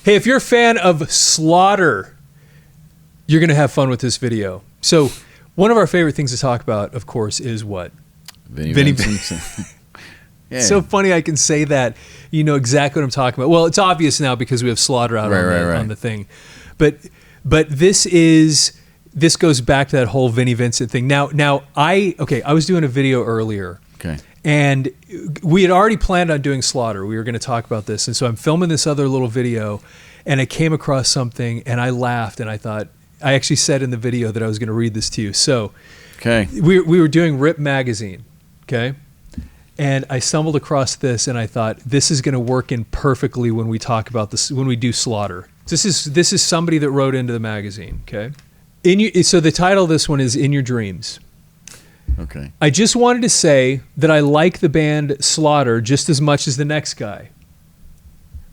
Hey, if you're a fan of Slaughter, you're going to have fun with this video. So one of our favorite things to talk about, of course, is what? Vinnie Vincent. Yeah. So funny I can say that. You know exactly what I'm talking about. Well, it's obvious now because we have Slaughter out on the thing. But this goes back to that whole Vinnie Vincent thing. Now I was doing a video earlier. Okay. And we had already planned on doing Slaughter. We were going to talk about this. And so I'm filming this other little video, and I came across something, and I laughed, and I thought, I actually said in the video that I was going to read this to you. So we were doing Rip Magazine, okay? And I stumbled across this, and I thought, this is going to work in perfectly when we talk about this, when we do Slaughter. This is somebody that wrote into the magazine, okay? So the title of this one is In Your Dreams. Okay. I just wanted to say that I like the band Slaughter just as much as the next guy.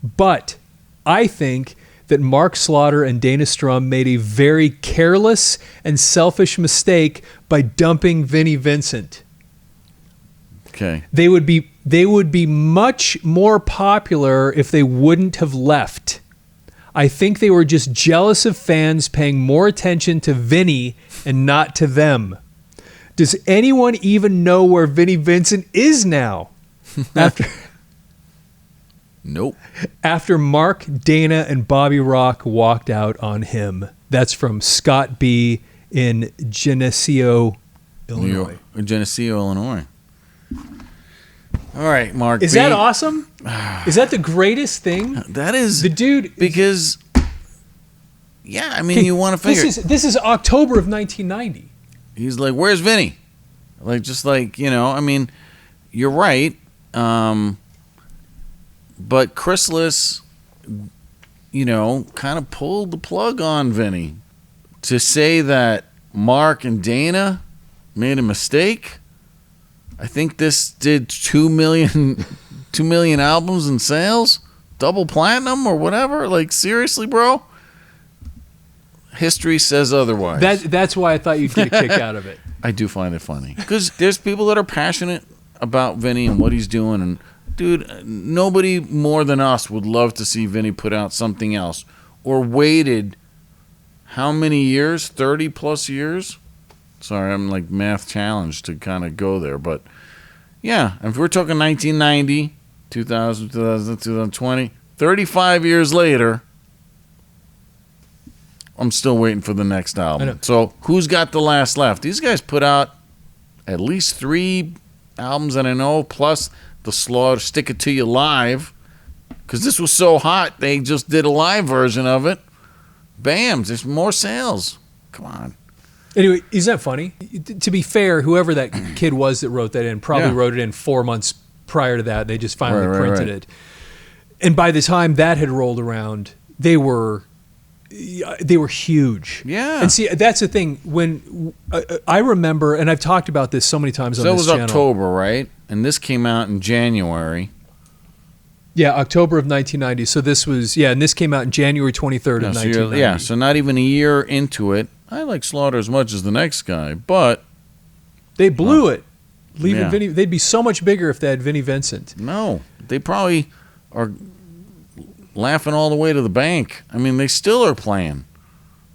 But I think that Mark Slaughter and Dana Strum made a very careless and selfish mistake by dumping Vinnie Vincent. Okay. They would be much more popular if they wouldn't have left. I think they were just jealous of fans paying more attention to Vinnie and not to them. Does anyone even know where Vinnie Vincent is now? Nope. After Mark, Dana, and Bobby Rock walked out on him. That's from Scott B. in Geneseo, Illinois. Geneseo, Illinois. All right, Mark. Is that awesome? Is that the greatest thing? That is the dude. Because, yeah, I mean, you want to figure. This is October of 1990. He's like, "Where's Vinnie?" I mean, you're right. But Chrysalis, kind of pulled the plug on Vinnie. To say that Mark and Dana made a mistake, I think this did 2 million albums in sales, double platinum or whatever. Like, seriously, bro? History says otherwise. That's why I thought you'd get a kick out of it. I do find it funny. Because there's people that are passionate about Vinnie and what he's doing. And, dude, nobody more than us would love to see Vinnie put out something else. Or waited how many years? 30-plus years? Sorry, I'm like math challenged to kind of go there. But, yeah, if we're talking 1990, 2000, 2020, 35 years later, I'm still waiting for the next album. So who's got the last left? These guys put out at least 3 albums that I know, plus the Slaughter Stick It To You live, because this was so hot, they just did a live version of it. Bam, there's more sales. Come on. Anyway, isn't that funny? To be fair, whoever that kid was that wrote that in probably wrote it in 4 months prior to that. They just finally printed it. And by the time that had rolled around, they were huge. Yeah. And see, that's the thing. When I remember, and I've talked about this so many times on this channel. That was October, right? And this came out in January. Yeah, October of 1990. So this was, and this came out in January 23rd of 1990. So not even a year into it. I like Slaughter as much as the next guy, but they blew it. Leaving Vinnie, they'd be so much bigger if they had Vinnie Vincent. No, they probably are laughing all the way to the bank. I mean, they still are playing.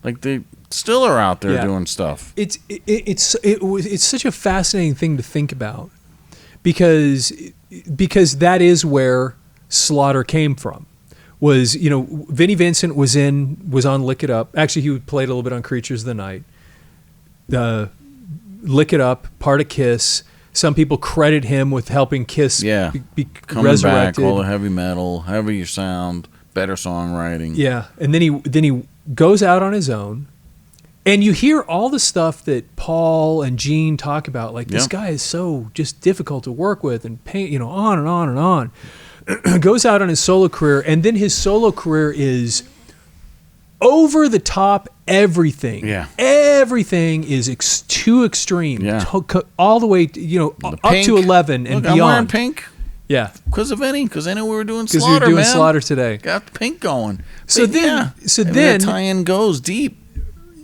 Like, they still are out there doing stuff. It's such a fascinating thing to think about because that is where Slaughter came from. Was, Vinnie Vincent was on Lick It Up. Actually, he played a little bit on Creatures of the Night. Lick It Up, part of Kiss. Some people credit him with helping Kiss be coming resurrected. Back, all the heavy metal, heavier sound, better songwriting. Yeah, and then he goes out on his own, and you hear all the stuff that Paul and Gene talk about. Like, this guy is so just difficult to work with, and pain, on and on and on. Goes out on his solo career, and then his solo career is over the top. Everything, everything is too extreme, all the way, up to 11 and beyond. I'm wearing pink, because of Vinnie, because I know we were doing Slaughter. Slaughter, we were doing Slaughter today. Got the pink going. So then the tie-in goes deep.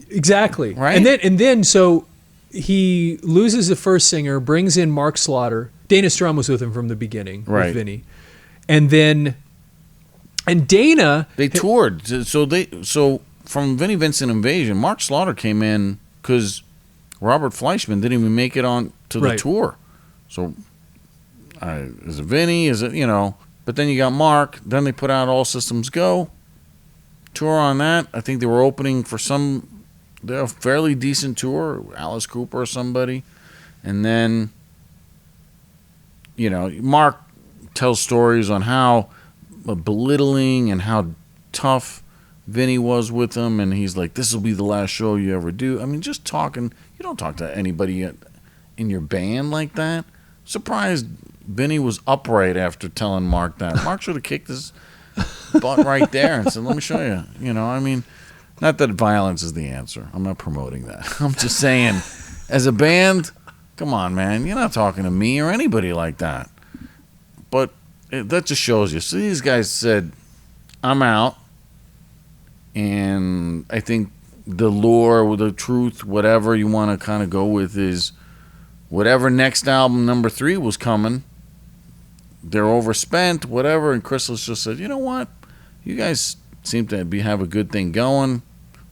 Exactly, right? And then so he loses the first singer, brings in Mark Slaughter. Dana Strum was with him from the beginning, with Vinnie. And then And Dana, they toured. So from Vinnie Vincent Invasion, Mark Slaughter came in because Robert Fleischman didn't even make it on to the tour. So is it Vinnie? Is it, But then you got Mark. Then they put out All Systems Go. Tour on that. I think they were opening for a fairly decent tour, Alice Cooper or somebody. And then, Mark tells stories on how belittling and how tough Vinny was with him, and he's like, this will be the last show you ever do. I mean, just talking, you don't talk to anybody in your band like that. Surprised Vinny was upright after telling Mark that. Mark should have kicked his butt right there and said, let me show you. I mean, not that violence is the answer. I'm not promoting that. I'm just saying, as a band, come on, man, you're not talking to me or anybody like that. But that just shows you. So these guys said, I'm out. And I think the lore, the truth, whatever you want to kind of go with is whatever next album, number 3, was coming, they're overspent, whatever. And Chrysalis just said, you know what? You guys seem to have a good thing going.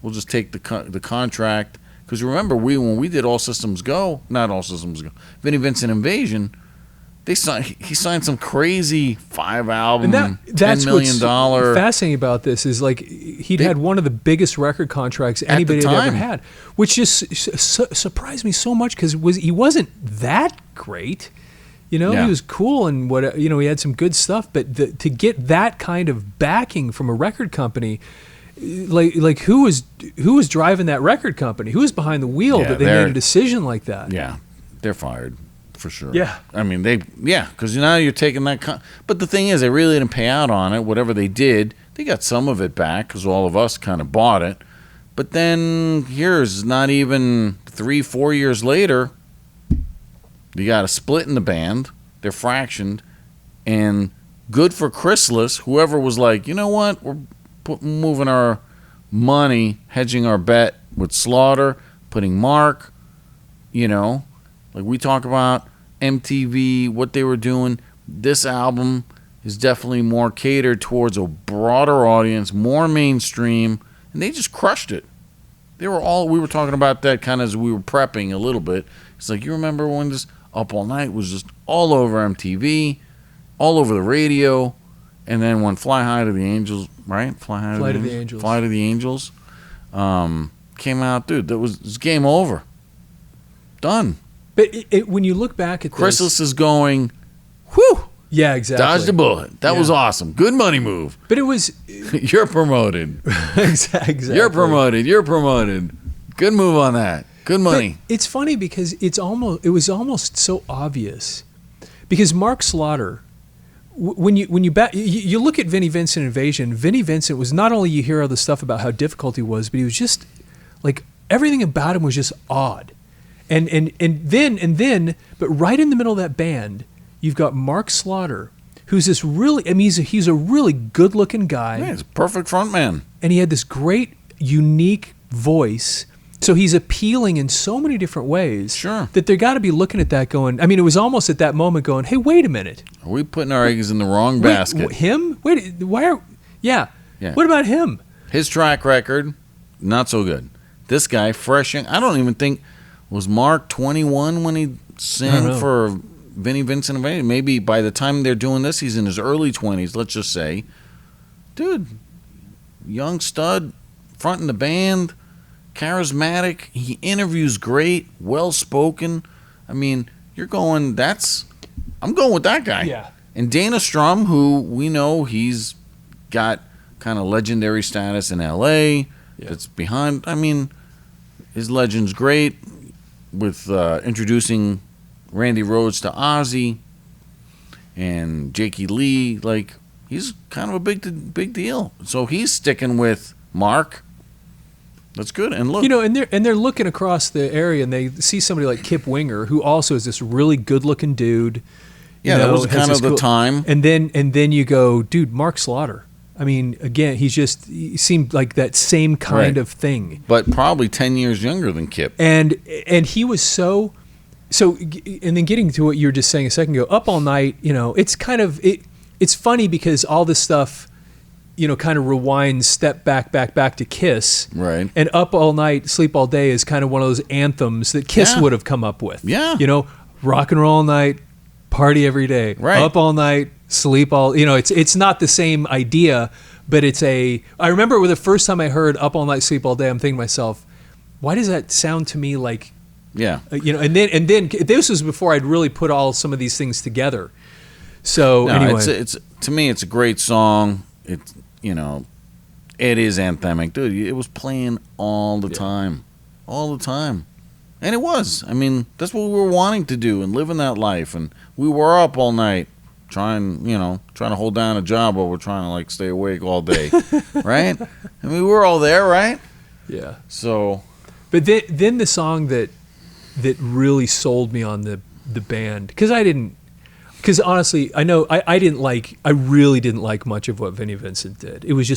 We'll just take the contract. Because remember, when we did All Systems Go, not All Systems Go, Vinnie Vincent Invasion, he signed some crazy 5-album, $10 million. What's fascinating about this is like he'd had one of the biggest record contracts anybody had ever had, which just surprised me so much because he wasn't that great. He was cool and he had some good stuff, but to get that kind of backing from a record company, like who was driving that record company? Who was behind the wheel that they made a decision like that? Yeah, they're fired. For sure. Yeah. I mean, because now you're taking that. But the thing is, they really didn't pay out on it. Whatever they did, they got some of it back because all of us kind of bought it. But then here's not even 3-4 years later, you got a split in the band. They're fractioned. And good for Chrysalis, whoever was like, you know what? We're moving our money, hedging our bet with Slaughter, putting Mark, like we talk about MTV, what they were doing. This album is definitely more catered towards a broader audience, more mainstream, and they just crushed it. We were talking about that kind of as we were prepping a little bit. It's like, you remember when this Up All Night was just all over MTV, all over the radio, and then when Fly High to the Angels, right? Fly to the Angels came out, dude, that was game over. Done. But when you look back at Chrysalis is going, whew. Yeah, exactly. Dodged a bullet. That was awesome. Good money move. But it was... You're promoted. Exactly. You're promoted. Good move on that. Good money. But it's funny because it was almost so obvious. Because Mark Slaughter, when you look at Vinnie Vincent Invasion, Vinnie Vincent was not only, you hear all the stuff about how difficult he was, but he was just like, everything about him was just odd. And then, but right in the middle of that band, you've got Mark Slaughter, who's this really, he's a really good-looking guy. Yeah, he's a perfect front man. And he had this great, unique voice. So he's appealing in so many different ways. Sure. That they got to be looking at that going, it was almost at that moment going, hey, wait a minute. Are we putting our eggs in the wrong basket? Him? Wait, why yeah. What about him? His track record, not so good. This guy, fresh young, I don't even think... Was Mark 21 when he sang for Vinnie Vincent Invasion? Maybe by the time they're doing this, he's in his early 20s, let's just say. Dude, young stud, fronting the band, charismatic. He interviews great, well-spoken. You're going, I'm going with that guy. Yeah. And Dana Strum, who we know he's got kind of legendary status in L.A. That's behind, his legend's great. With introducing Randy Rhoads to Ozzy and Jakey Lee, like he's kind of a big deal. So he's sticking with Mark. That's good. And look, and they're looking across the area and they see somebody like Kip Winger, who also is this really good-looking dude. That was kind of the time. And then you go, dude, Mark Slaughter. Again, he seemed like that same kind of thing. But probably 10 years younger than Kip. And he was so, and then getting to what you were just saying a second ago, Up All Night, it's kind of, it's funny because all this stuff, kind of rewind, step back to Kiss. Right. And Up All Night, Sleep All Day is kind of one of those anthems that Kiss would have come up with. Yeah. Rock and roll all night, party every day. Right. Up all night, sleep all. It's not the same idea, but I remember the first time I heard Up All Night, Sleep All Day, I'm thinking to myself, why does that sound to me like? Yeah. And then this was before I'd really put all some of these things together. So anyway, it's to me, it's a great song. It's it is anthemic, dude. It was playing all the time, and it was. I mean, that's what we were wanting to do and living that life. And we were up all night trying to hold down a job while we're trying to stay awake all day, right? I mean, we were all there, right? Yeah. So, but then the song that really sold me on the band, because honestly, I know I really didn't like much of what Vinnie Vincent did. It was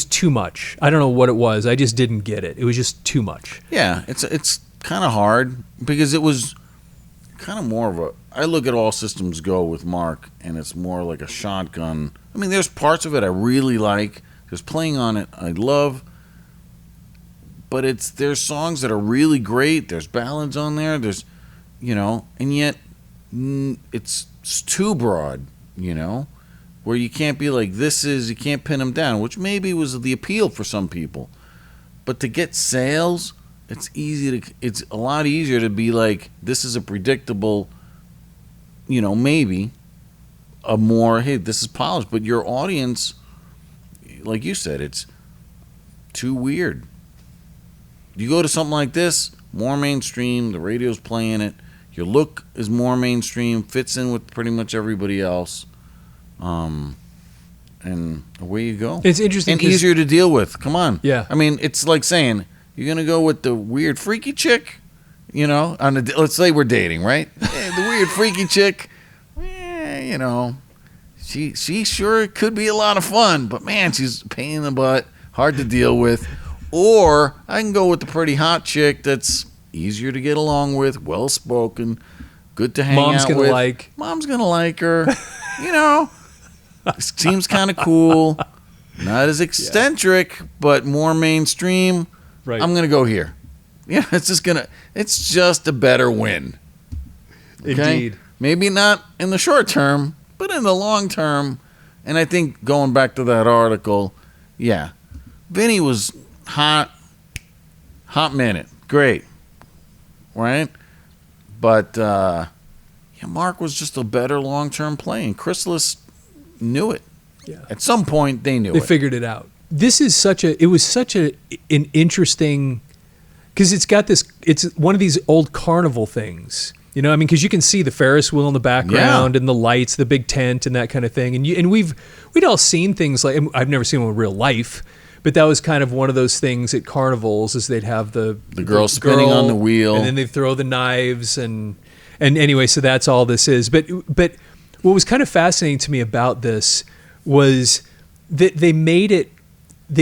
too much. I don't know what it was. I just didn't get it. It was just too much. Yeah, it's kind of hard because it was kind of more of I look at All Systems Go with Mark, and it's more like a shotgun. I mean, there's parts of it I really like. There's playing on it I love. But there's songs that are really great. There's ballads on there. There's, and yet it's too broad, where you can't be like, you can't pin them down, which maybe was the appeal for some people. But to get sales, it's a lot easier to be like, this is a predictable, maybe a more, hey, this is polished. But your audience, like you said, it's too weird. You go to something like this, more mainstream, the radio's playing it, your look is more mainstream, fits in with pretty much everybody else, and away you go. It's interesting. And easier to deal with. Come on. Yeah. I mean, it's like saying, you're going to go with the weird freaky chick, let's say we're dating, right? Yeah, the weird freaky chick, she sure could be a lot of fun, but man, she's a pain in the butt, hard to deal with. Or I can go with the pretty hot chick that's easier to get along with, well-spoken, good to hang out with. Mom's going to like her. Seems kind of cool. Not as eccentric, but more mainstream. Right. I'm going to go here. Yeah, it's just a better win. Okay? Indeed. Maybe not in the short term, but in the long term. And I think going back to that article, yeah, Vinnie was hot minute, great, right? But Mark was just a better long-term play, and Chrysalis knew it. Yeah. At some point, they knew it. They figured it out. This is it was such an interesting, because it's one of these old Carnival things. Because you can see the Ferris wheel in the background and the lights, the big tent, and that kind of thing. And we'd all seen things like, I've never seen one in real life. But that was kind of one of those things at carnivals, is they'd have the girl spinning on the wheel, and then they'd throw the knives, and anyway, so that's all this is. But what was kind of fascinating to me about this was that they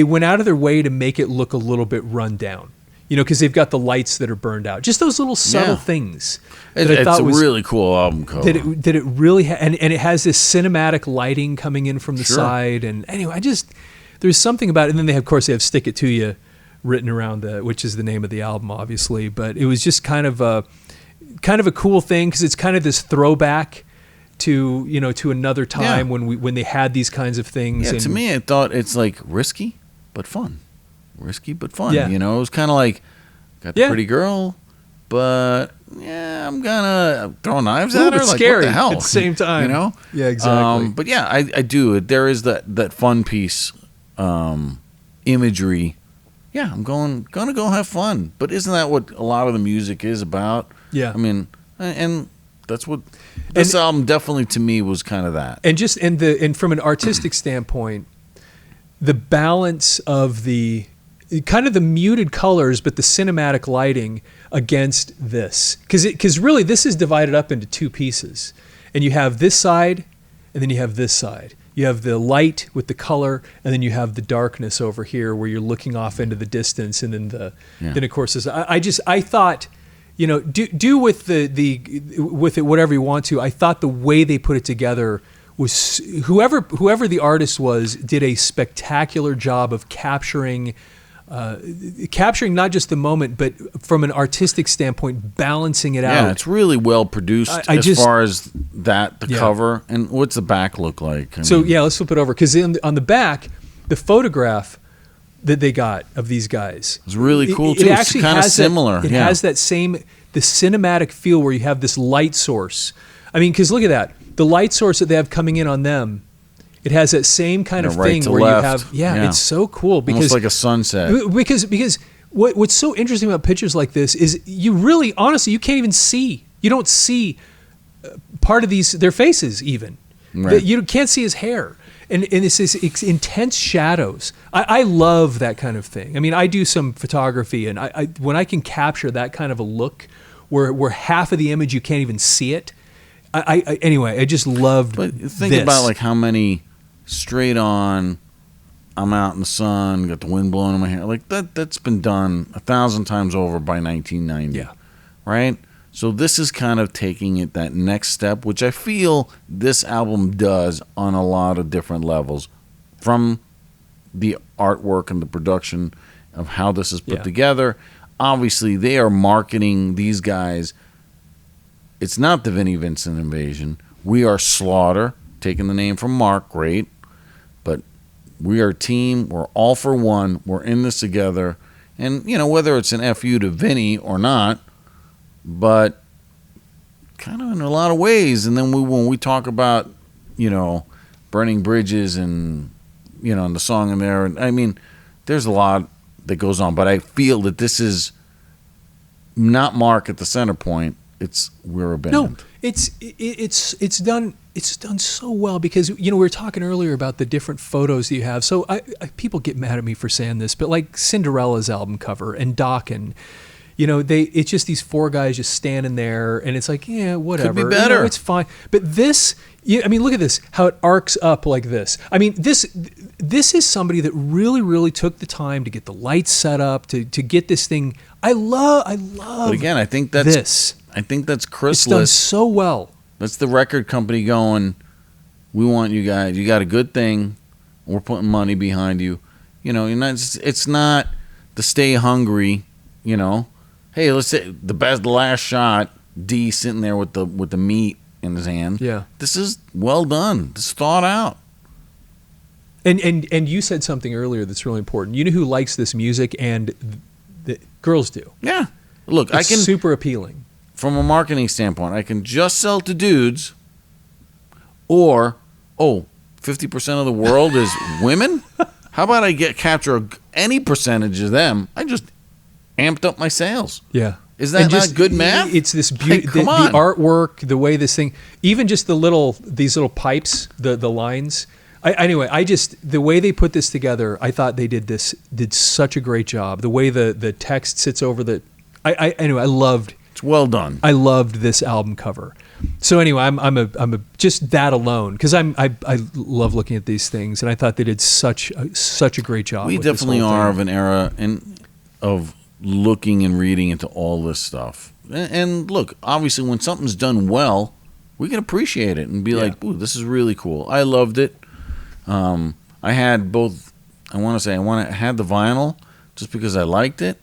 went out of their way to make it look a little bit run down, because they've got the lights that are burned out, just those little subtle things. It's a really cool album cover. That it really and it has this cinematic lighting coming in from the side, and anyway, there's something about it. And then they have Stick It To You written around which is the name of the album, obviously. But it was just kind of a cool thing, because it's kind of this throwback to another time when they had these kinds of things. Yeah, to me, I thought it's like risky but fun. Yeah. It was kind of like, got the pretty girl, but I'm gonna throw knives at her. Like, scary what the hell? at the same time. Yeah, exactly. But yeah, I do. There is that fun piece. Imagery. Yeah, I'm gonna go have fun. But isn't that what a lot of the music is about? Yeah. I mean, and that's what this album definitely to me was kind of that. And from an artistic standpoint, the balance of the kind of the muted colors, but the cinematic lighting against this, because really this is divided up into two pieces, and you have this side, and then you have this side. You have the light with the color, and then you have the darkness over here where you're looking off into the distance, and then then of course I thought, do with with it whatever you want to. I thought the way they put it together was whoever the artist was did a spectacular job of capturing not just the moment, but from an artistic standpoint, balancing it out. Yeah, it's really well produced far as that, the cover. And what's the back look like? Let's flip it over. Because on the back, the photograph that they got of these guys. It's really cool, too. It's kind of similar. It has that same, the cinematic feel where you have this light source. I mean, because look at that. The light source that they have coming in on them, it has that same kind of thing where left. you have, it's so cool. Because, almost like a sunset. Because what's so interesting about pictures like this is you really, honestly, you can't even see. You don't see part of their faces even. Right. You can't see his hair. And it's this intense shadows. I love that kind of thing. I mean, I do some photography, and I when I can capture that kind of a look where half of the image you can't even see it, anyway, I just loved But think about like how many straight on, I'm out in the sun, got the wind blowing in my hair. Like that's been done 1,000 times over by 1990. Yeah. Right? So this is kind of taking it that next step, which I feel this album does on a lot of different levels, from the artwork and the production of how this is put together. Obviously, they are marketing these guys. It's not the Vinnie Vincent Invasion. We are Slaughter, taking the name from Mark, great. But we are a team. We're all for one. We're in this together. And, whether it's an FU to Vinnie or not, but kind of in a lot of ways. And then when we talk about, burning bridges and, and the song in there, I mean, there's a lot that goes on. But I feel that this is not Mark at the center point. It's we're a band. No, it's done so well because we were talking earlier about the different photos that you have. So people get mad at me for saying this, but like Cinderella's album cover and Dokken, it's just these four guys just standing there, and it's like, yeah, whatever. Could be better. It's fine. But this, look at this, how it arcs up like this. I mean, this is somebody that really, really took the time to get the lights set up, to get this thing. I love. But again, I think that's Chrysalis. It's done so well. That's the record company going, we want you guys. You got a good thing. We're putting money behind you. It's not the Stay Hungry. Hey, let's say the last shot. D sitting there with the meat in his hand. Yeah, this is well done. This is thought out. And you said something earlier that's really important. You know who likes this music, and the girls do. Yeah, look, it's super appealing. From a marketing standpoint, I can just sell to dudes, or 50% of the world is women. How about I capture any percentage of them? I just amped up my sales. Yeah. Is that not good math? It's this beauty, the artwork, the way this thing, even just these little pipes, the lines. The way they put this together, I thought they did such a great job. The way the text sits over I loved. It's well done. I loved this album cover. So anyway, I'm just that alone, because I love looking at these things, and I thought they did such a great job. We definitely are of an era of looking and reading into all this stuff. And look, obviously, when something's done well, we can appreciate it and be like, "Ooh, this is really cool." I loved it. I had both. I had the vinyl just because I liked it,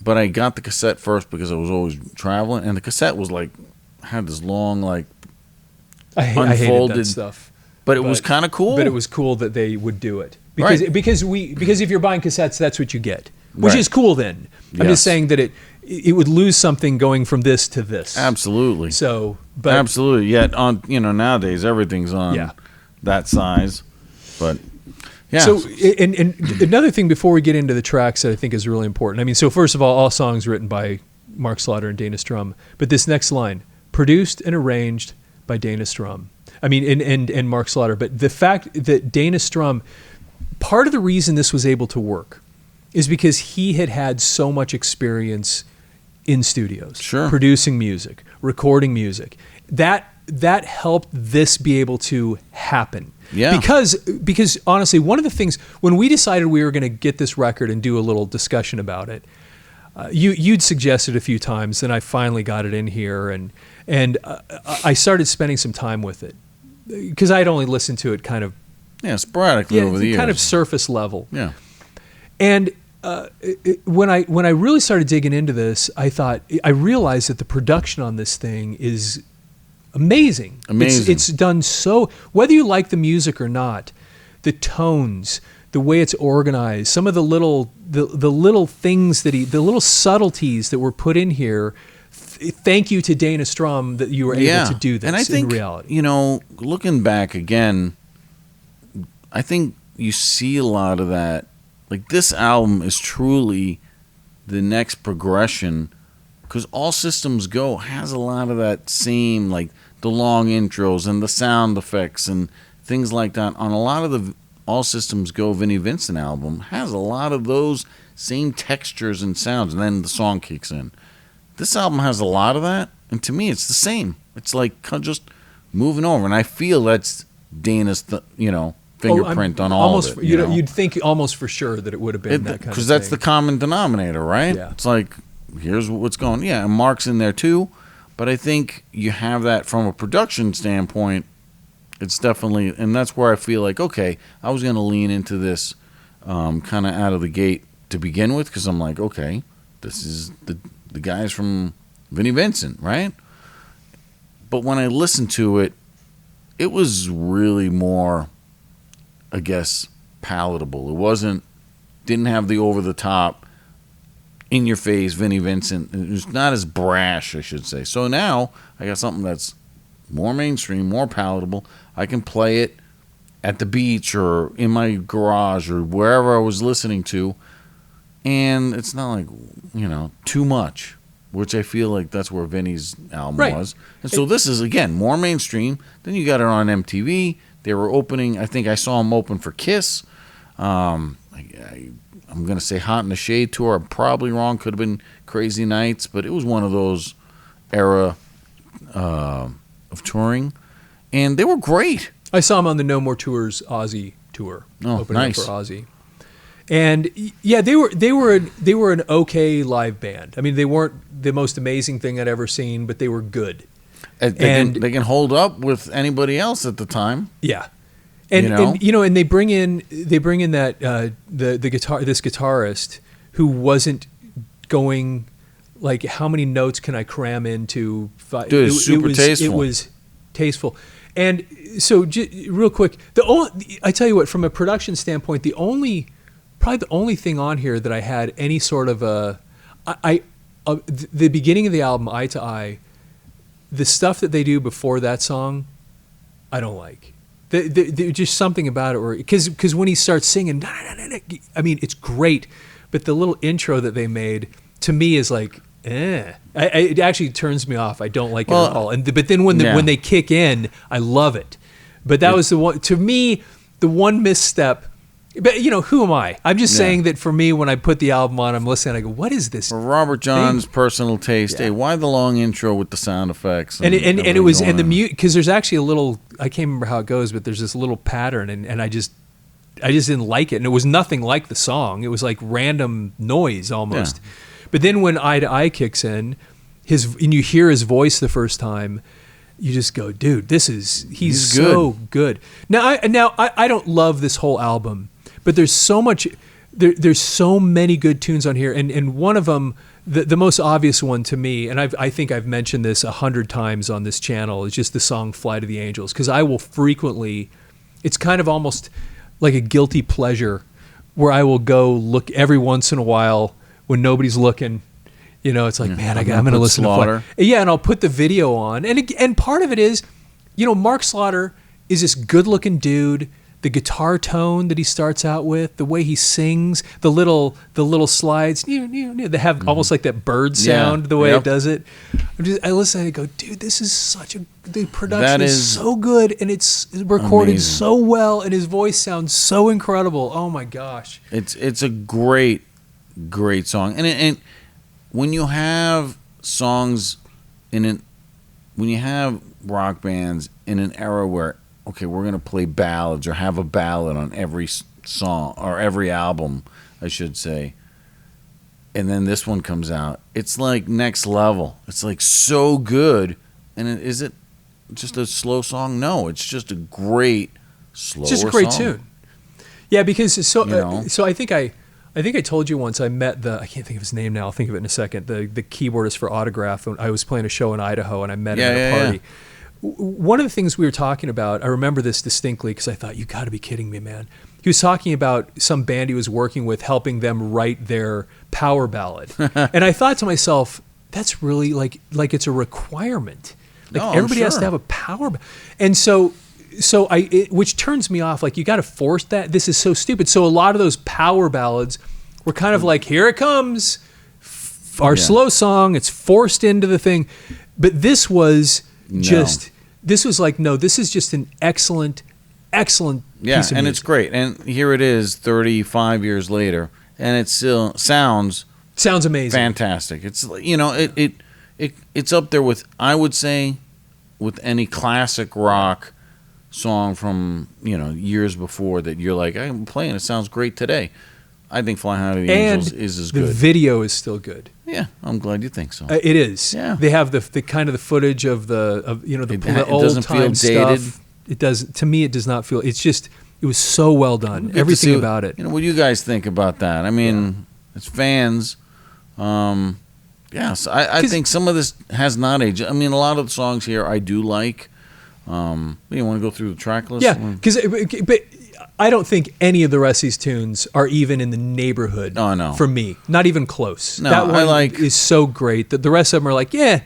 but I got the cassette first because I was always traveling, and the cassette was had this long I hated that stuff. But it was kind of cool. But it was cool that they would do it because if you're buying cassettes, that's what you get, which is cool. Then I'm just saying that it would lose something going from this to this. Absolutely. So, but absolutely. Yet on nowadays everything's on that size, but. Yeah. So, and another thing before we get into the tracks that I think is really important. I mean, so first of all songs written by Mark Slaughter and Dana Strum, but this next line, produced and arranged by Dana Strum. I mean, and Mark Slaughter. But the fact that Dana Strum, part of the reason this was able to work is because he had so much experience in studios, producing music, recording music. That helped this be able to happen. Yeah. Because honestly, one of the things, when we decided we were going to get this record and do a little discussion about it, you'd suggested a few times, and I finally got it in here, and I started spending some time with it. because I'd only listened to it kind of sporadically over the years, kind of surface level. Yeah, and when I really started digging into this, I realized that the production on this thing is amazing. It's done so, whether you like the music or not, the tones, the way it's organized, some of the little things the little subtleties that were put in here. Thank you to Dana Strum that you were able to do this. And I think, in reality, looking back again, I think you see a lot of that. Like, this album is truly the next progression, because All Systems Go has a lot of that same, like the long intros and the sound effects and things like that. On a lot of the All Systems Go Vinnie Vincent album has a lot of those same textures and sounds, and then the song kicks in. This album has a lot of that, and to me, it's the same. It's like just moving over, and I feel that's Dana's, fingerprint on all of it. You'd think almost for sure that it would have been that kind of thing. Because that's the common denominator, right? Yeah. It's like, here's what's going on. Yeah, and Mark's in there too, but I think you have that from a production standpoint. It's definitely, and that's where I feel like, okay, I was going to lean into this kind of out of the gate to begin with, because I'm like, okay, this is the guys from Vinnie Vincent, right? But when I listened to it, it was really more, I guess, palatable. It didn't have the over-the-top, in-your-face Vinnie Vincent. It was not as brash, I should say. So now I got something that's more mainstream, more palatable. I can play it at the beach or in my garage or wherever I was listening to, and it's not like, too much, which I feel like that's where Vinnie's album was. And so this is, again, more mainstream. Then you got it on MTV. They were opening, I think I saw them open for Kiss. I'm going to say Hot in the Shade tour. I'm probably wrong. Could have been Crazy Nights, but it was one of those era of touring. And they were great. I saw them on the No More Tours Ozzy tour. Opening nice. up for Ozzy. And yeah, they were an okay live band. I mean, they weren't the most amazing thing I'd ever seen, but they were good. They can hold up with anybody else at the time. Yeah, and they bring in that this guitarist who wasn't going, like, how many notes can I cram into? Dude, super tasteful. It was tasteful. And so, real quick, I tell you what, from a production standpoint, probably the only thing on here that I had any sort of the beginning of the album, Eye to Eye, the stuff that they do before that song, I don't like. There's just something about it because when he starts singing, I mean, it's great, but the little intro that they made to me is like, it actually turns me off. I don't like it at all. But then when they kick in, I love it. But that was the one, to me, the one misstep. But who am I? I'm just saying that for me, when I put the album on, I'm listening. I go, "What is this?" For Robert John's personal taste, hey, why the long intro with the sound effects? And it was the mute, because there's actually a little. I can't remember how it goes, but there's this little pattern, and I just didn't like it, and it was nothing like the song. It was like random noise almost. Yeah. But then when Eye to Eye kicks in, and you hear his voice the first time, you just go, "Dude, he's so good." Now I don't love this whole album. But there's so much, there's so many good tunes on here, and one of them, the most obvious one to me, and I think I've mentioned this 100 times on this channel, is just the song "Fly to the Angels," because I will frequently, it's kind of almost like a guilty pleasure, where I will go look every once in a while when nobody's looking. It's like, man, I'm going to listen to Fly. Yeah, and I'll put the video on, and part of it is, Mark Slaughter is this good-looking dude. The guitar tone that he starts out with, the way he sings, the little slides, they have almost like that bird sound, the way it does it. I listen and I go, dude, this is the production is so good, and it's recorded amazing. So well, and his voice sounds so incredible. Oh my gosh. It's a great song. And when you have songs when you have rock bands in an era where, okay, we're going to play ballads or have a ballad on every song or every album, I should say. And then this one comes out. It's like next level. It's like so good. And is it just a slow song? No, it's just a great slower It's just a great song. tune. Yeah, because so You know? so I think I told you once I met I can't think of his name now. I'll think of it in a second. The keyboardist for Autograph. I was playing a show in Idaho and I met him at a party. One of the things we were talking about, I remember this distinctly because I thought, you got to be kidding me, man. He was talking about some band he was working with, helping them write their power ballad. And I thought to myself, that's really like it's a requirement. Like everybody has to have a power. And so which turns me off. Like, you got to force that. This is so stupid. So a lot of those power ballads were kind of like, here it comes, our slow song. It's forced into the thing. But this was this was like, no, this is just an excellent piece of music. And it's great. And here it is 35 years later, and it still sounds amazing. Fantastic. It's, you know, it's up there with, I would say, with any classic rock song from, you know, years before that you're like, I'm playing, it sounds great today. I think Fly High to the Angels is as good. The video is still good. Yeah, I'm glad you think so. It is. Yeah. They have the kind of the footage of the old time stuff. It does. To me, it does not feel. It's just. It was so well done. Everything about it. You know, what do you guys think about that? I mean, as fans, yes, I think some of this has not aged. I mean, a lot of the songs here I do like. You want to go through the track list? Yeah, but I don't think any of the rest of these tunes are even in the neighborhood. Oh, no. For me, not even close. No, that one is so great that the rest of them are like, they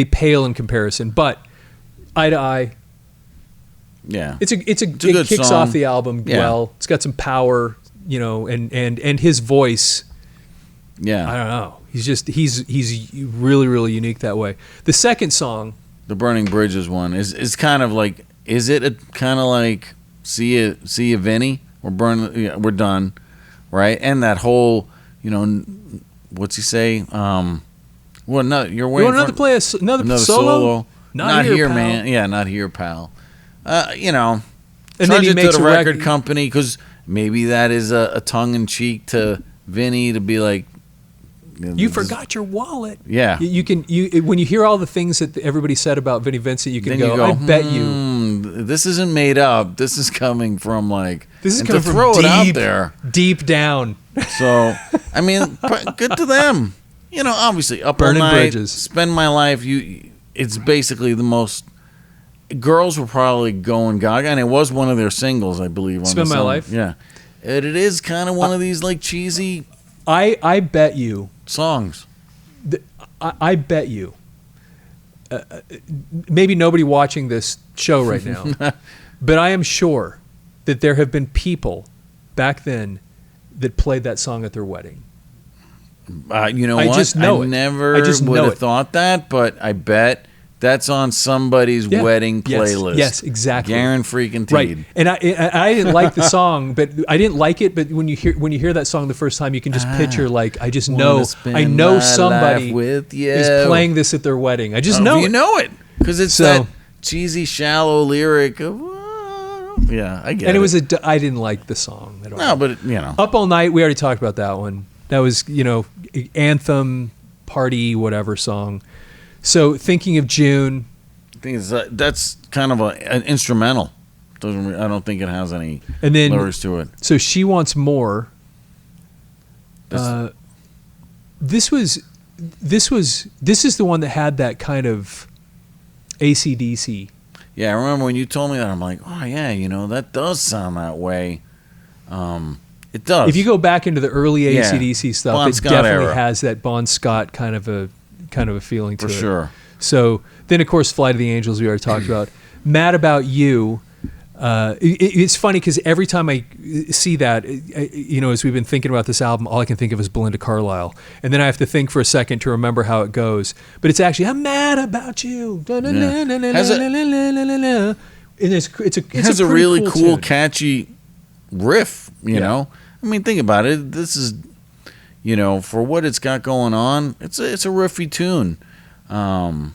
pale in comparison. But Eye to Eye. Yeah, it good kicks song. off the album well. It's got some power, and his voice. Yeah, I don't know. He's really, really unique that way. The second song, the Burning Bridges one, is kind of like, is it a kind of like see ya Vinnie, we're done, right? And that whole, what's he say? Well, no, you're waiting. You want to play another solo? Not here, pal. man. Yeah, not here, pal. And then he makes to the a record company, because maybe that is a tongue in cheek to Vinnie to be like, you forgot your wallet. Yeah, you can when you hear all the things that everybody said about Vinnie Vincent, you can go, I bet you this isn't made up. This is coming from from it out there deep down. So I mean, good to them. Obviously, Up Burning All Night, Bridges, Spend My Life. It's basically the most. Girls were probably going gaga, and it was one of their singles, I believe. Spend My Life. Yeah, it is kind of one of these like cheesy. I bet you songs. I bet you. Maybe nobody watching this show right now, but I am sure that there have been people back then that played that song at their wedding. You know what? I never would have thought that, but I bet that's on somebody's wedding playlist. Yes, exactly. Guaranteed. Right. And I didn't like the song, but I didn't like it. But when you hear that song the first time, you can just picture I know somebody is playing this at their wedding. I just know you know it because it's that cheesy, shallow lyric of. Yeah, I get it. And it was I didn't like the song at all. No, but Up All Night. We already talked about that one. That was anthem, party, whatever song. So Thinking of June. That's kind of an instrumental. I don't think it has any lyrics to it. So She Wants More. This is the one that had that kind of AC/DC. Yeah, I remember when you told me that. I'm like, oh yeah, that does sound that way. It does. If you go back into the early AC/DC stuff, Bon it Scott definitely era. has that Bon Scott kind of a feeling to it. For sure. So then, of course, Fly to the Angels we already talked about. Mad About You. It's funny because every time I see that, as we've been thinking about this album, all I can think of is Belinda Carlisle, and then I have to think for a second to remember how it goes. But it's actually I'm mad about you. It has a really cool, tune. catchy riff. You know, I mean, think about it. This is, for what it's got going on, it's a riffy tune. And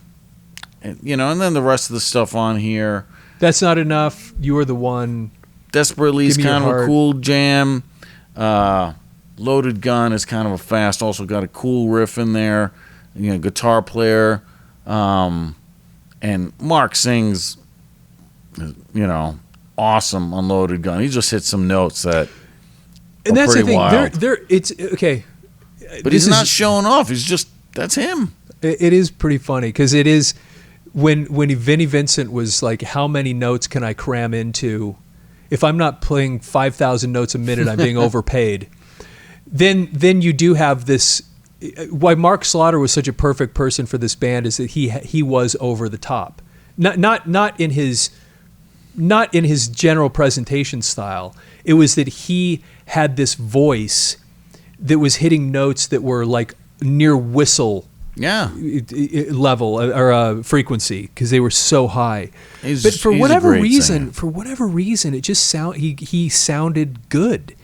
then the rest of the stuff on here. That's Not Enough. You Are the One. Desperately is kind of a cool jam. Loaded Gun is kind of a fast. Also got a cool riff in there. Guitar player. And And Mark sings, awesome unloaded gun. He just hits some notes that and are that's the pretty thing. wild. It's okay. But he's not showing off. He's just, that's him. It is pretty funny because it is when Vinnie Vincent was like, how many notes can I cram into? If I'm not playing 5,000 notes a minute, I'm being overpaid. Then you do have this. Why Mark Slaughter was such a perfect person for this band is that he was over the top, not in his general presentation style. It was that he had this voice that was hitting notes that were like near whistle level or frequency because they were so high. But for whatever reason, it just he sounded good,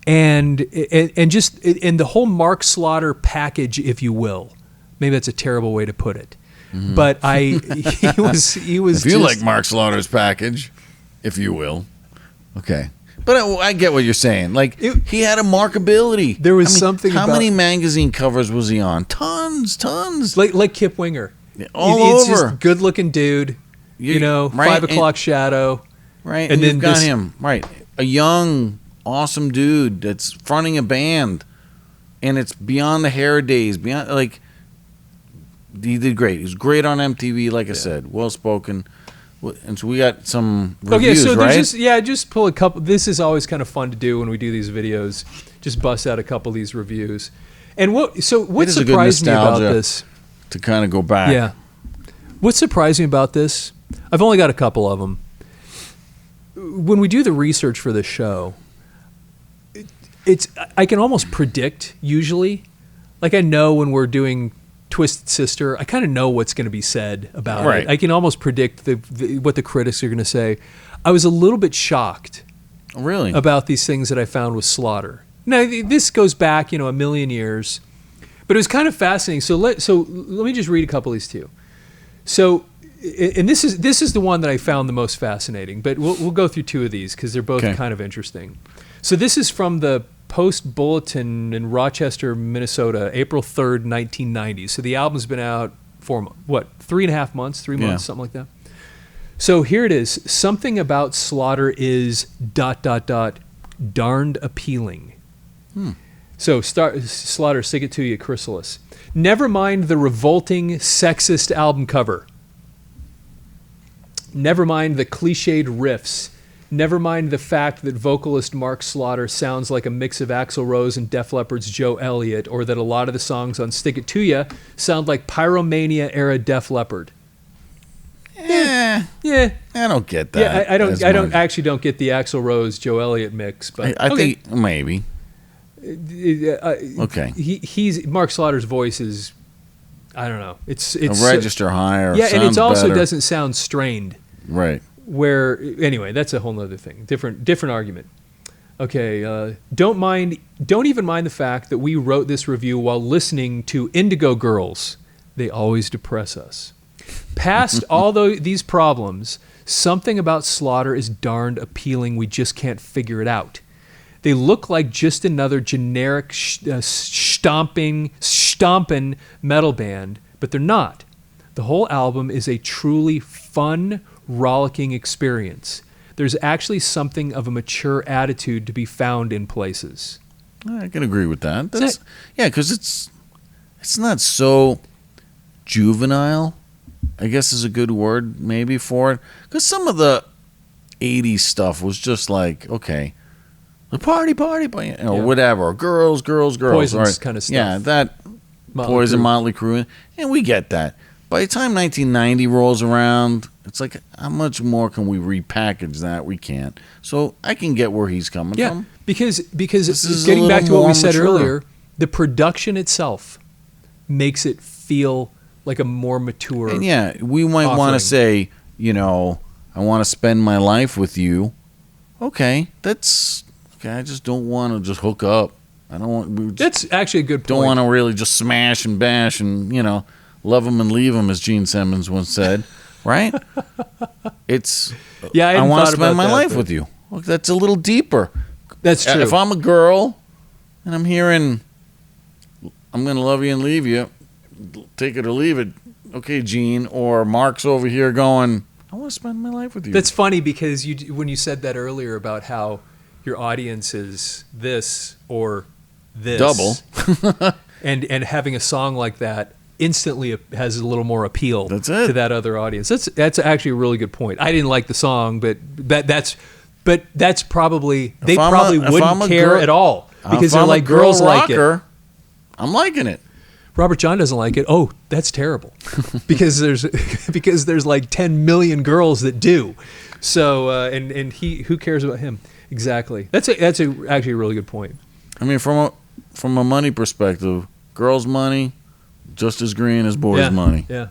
and the whole Mark Slaughter package, if you will. Maybe that's a terrible way to put it, but he was. If you like Mark Slaughter's package, if you will, okay. But I get what you're saying. Like, he had a markability. There was something how about... How many magazine covers was he on? Tons. Like Kip Winger. All it's over. Just good-looking dude, right? 5 o'clock shadow. Right, and then you've got him. Right, a young, awesome dude that's fronting a band. And it's beyond the hair days. Beyond, like, he did great. He was great on MTV, like I said. Well-spoken. And so we got some reviews, right? Just pull a couple. This is always kind of fun to do when we do these videos. Just bust out a couple of these reviews. And what surprised me about this? To kind of go back. Yeah. What surprised me about this? I've only got a couple of them. When we do the research for this show, I can almost predict usually. Like I know when we're doing Twisted Sister, I kind of know what's going to be said about it. I can almost predict what the critics are going to say. I was a little bit shocked, really, about these things that I found with Slaughter. Now this goes back, a million years, but it was kind of fascinating. So let me just read a couple of these to you. So, and this is the one that I found the most fascinating. But we'll go through two of these because they're both kind of interesting. So this is from the Post Bulletin in Rochester, Minnesota, April 3rd, 1990. So the album's been out for, 3.5 months, 3 months, something like that. So here it is. Something about Slaughter is ... darned appealing. So Slaughter, stick it to you, Chrysalis. Never mind the revolting, sexist album cover. Never mind the cliched riffs. Never mind the fact that vocalist Mark Slaughter sounds like a mix of Axl Rose and Def Leppard's Joe Elliott, or that a lot of the songs on Stick It To Ya sound like Pyromania-era Def Leppard. Yeah. I don't get that. Yeah, I don't actually get the Axl Rose Joe Elliott mix, but I think maybe. Okay. He's Mark Slaughter's voice is, I don't know. It's a register higher. Yeah, and it also better. doesn't sound strained. Right. Where anyway, that's a whole other thing. Different argument. Okay, don't even mind the fact that we wrote this review while listening to Indigo Girls. They always depress us. Past all these problems, something about Slaughter is darned appealing. We just can't figure it out. They look like just another generic stomping metal band, but they're not. The whole album is a truly fun, rollicking experience. There's actually something of a mature attitude to be found in places. I can agree with that. Because it's not so juvenile, I guess is a good word maybe for it. Because some of the 80s stuff was just like, okay, the party, whatever, girls. Poison's kind of stuff. Yeah, that Poison, Motley Crue, and we get that. By the time 1990 rolls around, it's like, how much more can we repackage that? We can't. So I can get where he's coming from. Because getting back to what we said earlier, the production itself makes it feel like a more mature And we might want to say, I want to spend my life with you. Okay, that's okay. I just don't want to just hook up. I don't want. That's actually a good point. Don't want to really just smash and bash and love them and leave them, as Gene Simmons once said, right? It's I want to spend my life with you. Look, that's a little deeper. That's true. If I'm a girl and I'm hearing I'm going to love you and leave you, take it or leave it, okay, Gene, or Mark's over here going, I want to spend my life with you. That's funny because when you said that earlier about how your audience is this or this. Double. and having a song like that instantly has a little more appeal That's it. to that other audience. That's actually a really good point. I didn't like the song, but that's probably, they probably wouldn't care at all because they're like, girls like it. I'm liking it. Robert John doesn't like it. Oh, that's terrible, because there's like 10 million girls that do. So and who cares about him? Exactly. That's actually a really good point. I mean, from a money perspective, girls' money just as green as boys' money. Yeah.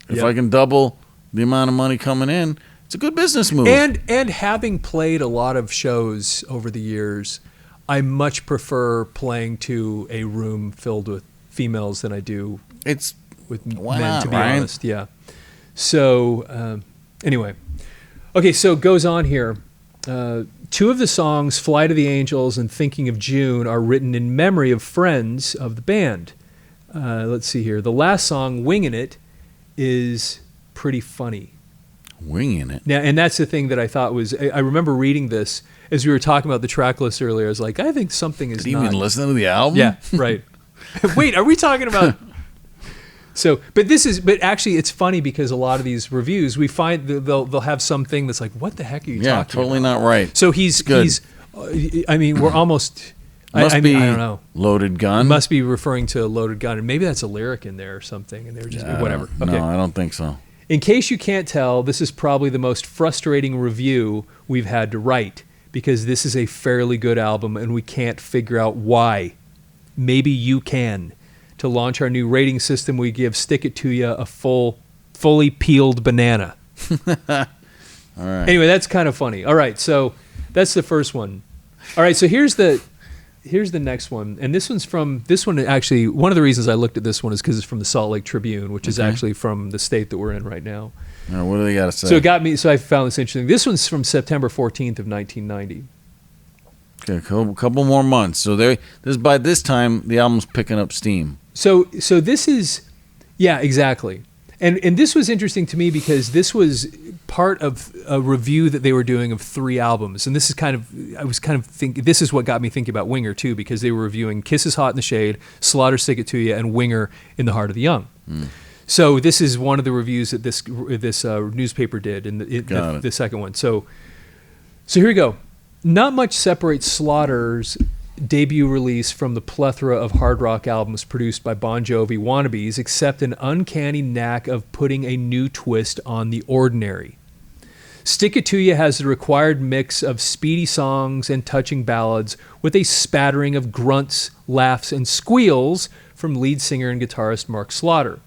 If I can double the amount of money coming in, it's a good business move. And having played a lot of shows over the years, I much prefer playing to a room filled with females than I do with men, to be honest. Yeah. So anyway, okay. So it goes on here. Two of the songs, "Fly to the Angels" and "Thinking of June," are written in memory of friends of the band. Let's see here. The last song, "Wingin' It," is pretty funny. Winging it. Now, and that's the thing that I thought was. I remember reading this as we were talking about the track list earlier. I was like, I think something is. Did you even listen to the album? Yeah. Right. Wait, are we talking about? So, but actually, it's funny because a lot of these reviews, we find they'll have something that's like, what the heck are you talking about? Yeah, totally not right. So he's I mean, we're almost. I don't know. Loaded Gun. Must be referring to a Loaded Gun, and maybe that's a lyric in there or something, and they're just whatever. Okay. No, I don't think so. In case you can't tell, this is probably the most frustrating review we've had to write because this is a fairly good album, and we can't figure out why. Maybe you can. To launch our new rating system, we give Stick It To Ya a fully peeled banana. All right. Anyway, that's kind of funny. All right, so that's the first one. All right, so here's the next one, and this one actually, one of the reasons I looked at this one is because it's from the Salt Lake Tribune, which is actually from the state that we're in right now. All right, what do they got to say? So I found this interesting. This one's from September 14th of 1990. Okay, a couple more months. So by this time, the album's picking up steam. So this is, yeah, exactly. And this was interesting to me because this was part of a review that they were doing of 3 albums. And this is I was kind of thinking, this is what got me thinking about Winger too, because they were reviewing Kisses Hot in the Shade, Slaughter, Stick It To Ya, and Winger in the Heart of the Young. So this is one of the reviews that this newspaper did in the second one. So here we go. Not much separates Slaughter's debut release from the plethora of hard rock albums produced by Bon Jovi wannabes, except an uncanny knack of putting a new twist on the ordinary. Stick It To Ya has the required mix of speedy songs and touching ballads with a spattering of grunts, laughs, and squeals from lead singer and guitarist Mark Slaughter.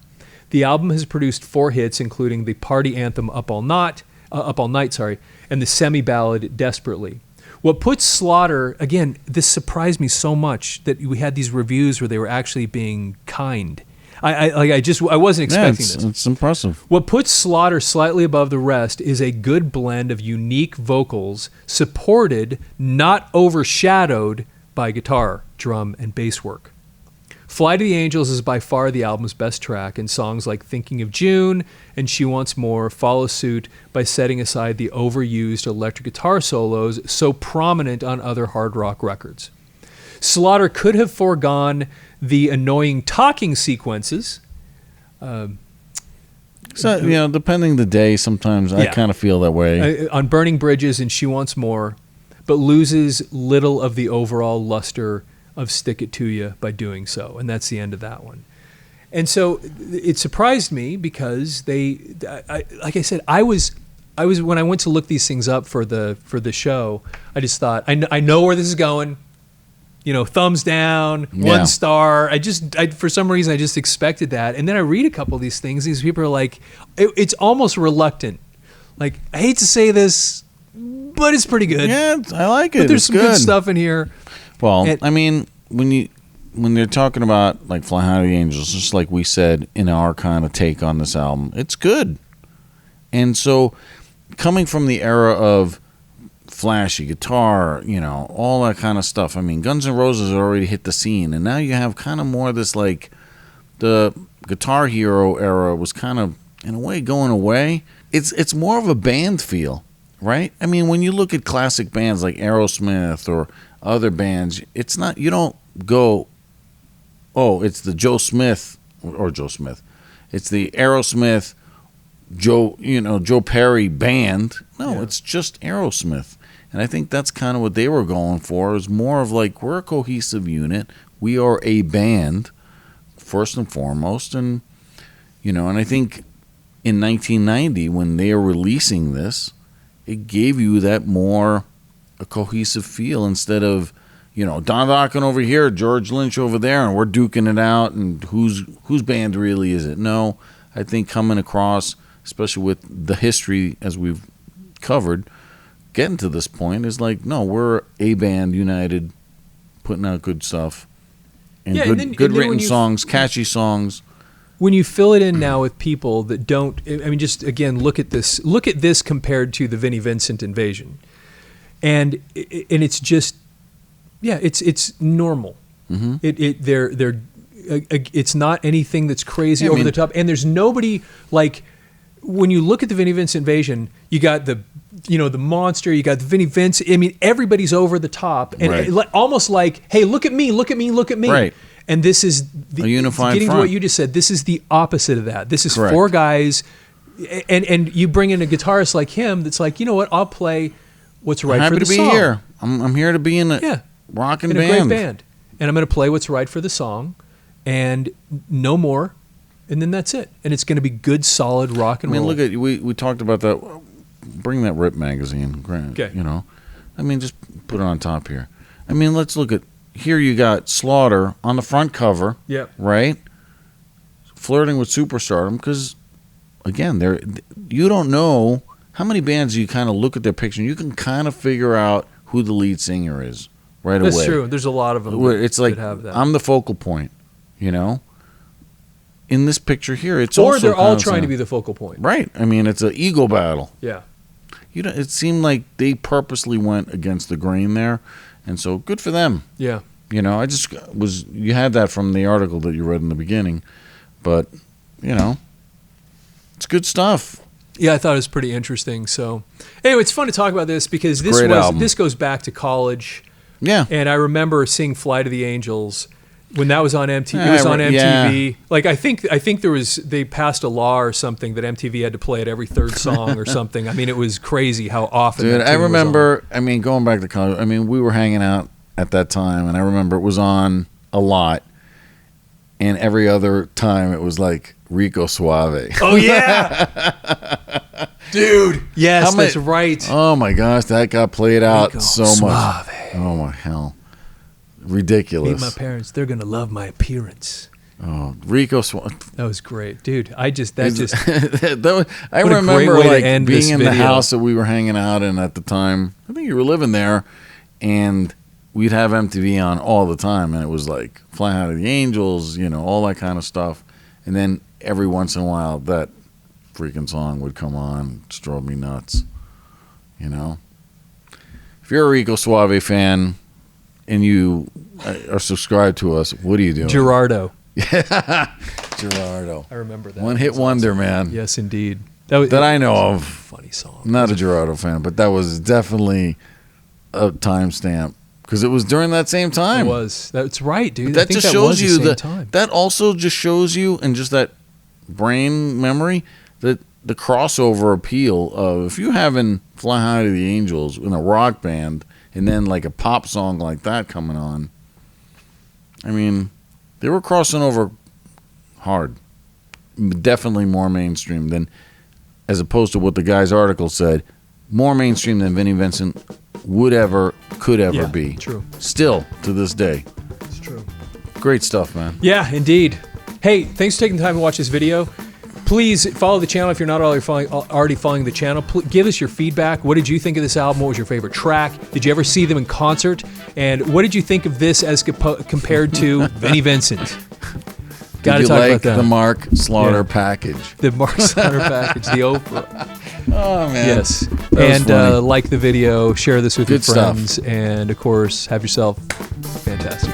The album has produced 4 hits, including the party anthem Up All Night, and the semi-ballad Desperately. What puts Slaughter, again, this surprised me so much that we had these reviews where they were actually being kind. I wasn't expecting this. It's impressive. What puts Slaughter slightly above the rest is a good blend of unique vocals supported, not overshadowed, by guitar, drum, and bass work. Fly to the Angels is by far the album's best track, and songs like Thinking of June and She Wants More follow suit by setting aside the overused electric guitar solos so prominent on other hard rock records. Slaughter could have foregone the annoying talking sequences. So, depending the day, sometimes I kind of feel that way. On Burning Bridges and She Wants More, but loses little of the overall luster of Stick It To Ya by doing so, and that's the end of that one. And so it surprised me because like I said, I was when I went to look these things up for the show, I just thought I know where this is going. Thumbs down, 1 star. I for some reason I just expected that, and then I read a couple of these things. These people are like, it's almost reluctant. Like, I hate to say this, but it's pretty good. Yeah, I like it. But there's some good stuff in here. Well, I mean, when they're talking about like Fly High to the Angels, just like we said in our kind of take on this album, it's good. And so, coming from the era of flashy guitar, all that kind of stuff. I mean, Guns N' Roses already hit the scene, and now you have kind of more of this like the Guitar Hero era was kind of, in a way, going away. It's more of a band feel, right? I mean, when you look at classic bands like Aerosmith or other bands, it's not, you don't go, oh, it's the Joe Smith. It's the Aerosmith, Joe Perry band. No, It's just Aerosmith. And I think that's kind of what they were going for, is more of like, we're a cohesive unit. We are a band, first and foremost. And, and I think in 1990, when they were releasing this, it gave you that more a cohesive feel, instead of, Don Dokken over here, George Lynch over there, and we're duking it out, and whose band really is it? No, I think coming across, especially with the history as we've covered, getting to this point is like, no, we're a band united, putting out good stuff, and good written songs, catchy songs. When you fill it in now with people that don't, I mean, just again, look at this compared to the Vinnie Vincent Invasion, and it's just, it's normal. Mm-hmm. It's not anything that's crazy over the top, and there's nobody like, when you look at the Vinnie Vincent Invasion, you got the monster, you got the Vinnie Vincent. I mean, everybody's over the top, and almost like, hey, look at me, right? And this is a unified getting front. To what you just said. This is the opposite of that. This is correct. 4 guys, and you bring in a guitarist like him. That's like, you know what? I'll play what's right for the song. I'm happy to be here. I'm here to be in a rocking band, a great band, and I'm going to play what's right for the song, and no more. And then that's it. And it's going to be good, solid rock and roll. Look at, we talked about that. Bring that Rip magazine. Okay. Just put it on top here. Let's look at, here you got Slaughter on the front cover. Yep. Right? Flirting with superstardom, because, again, you don't know how many bands you kind of look at their picture and you can kind of figure out who the lead singer is right away. That's true. There's a lot of them it's like, have that. I'm the focal point, In this picture here, it's or they're all trying to be the focal point. Right. It's an ego battle. Yeah. It seemed like they purposely went against the grain there, and so good for them. Yeah. You had that from the article that you read in the beginning, but it's good stuff. Yeah, I thought it was pretty interesting. So anyway, it's fun to talk about this because this goes back to college. Yeah. And I remember seeing Fly to the Angels when that was on MTV. It was on MTV. Yeah. Like I think they passed a law or something that MTV had to play it every third song or something. It was crazy how often. Dude, I remember. Going back to college. We were hanging out at that time, and I remember it was on a lot. And every other time, it was like Rico Suave. Oh yeah, dude. Yes, that's right. Oh my gosh, that got played out Rico so Suave. Much. Oh my hell. Ridiculous. Meet my parents. They're gonna love my appearance. Oh, Rico Suave. That was great, dude. I remember like being in the house that we were hanging out in at the time. I think you were living there, and we'd have MTV on all the time, and it was like Fly High to the Angels, all that kind of stuff. And then every once in a while, that freaking song would come on, just drove me nuts. If you're a Rico Suave fan and you are subscribed to us, what are you doing? Gerardo. Gerardo. I remember that. One hit wonder, man. Yes, indeed. That I know of. Funny song. I'm not a Gerardo fan, but that was definitely a timestamp because it was during that same time. It was. That's right, dude. But that just shows you that also just shows you, and just that brain memory, that the crossover appeal of if you're having Fly High to the Angels in a rock band and then like a pop song like that coming on. They were crossing over hard. Definitely more mainstream than, as opposed to what the guy's article said, more mainstream than Vinnie Vincent could ever be. True. Still to this day. It's true. Great stuff, man. Yeah, indeed. Hey, thanks for taking the time to watch this video. Please follow the channel if you're not already following the channel. Give us your feedback. What did you think of this album? What was your favorite track? Did you ever see them in concert? And what did you think of this as compared to Vinnie Vincent? Did you like the Mark Slaughter package? The Mark Slaughter package, the Oprah. Oh, man. Yes. And like the video, share this with your friends, and, of course, have yourself fantastic.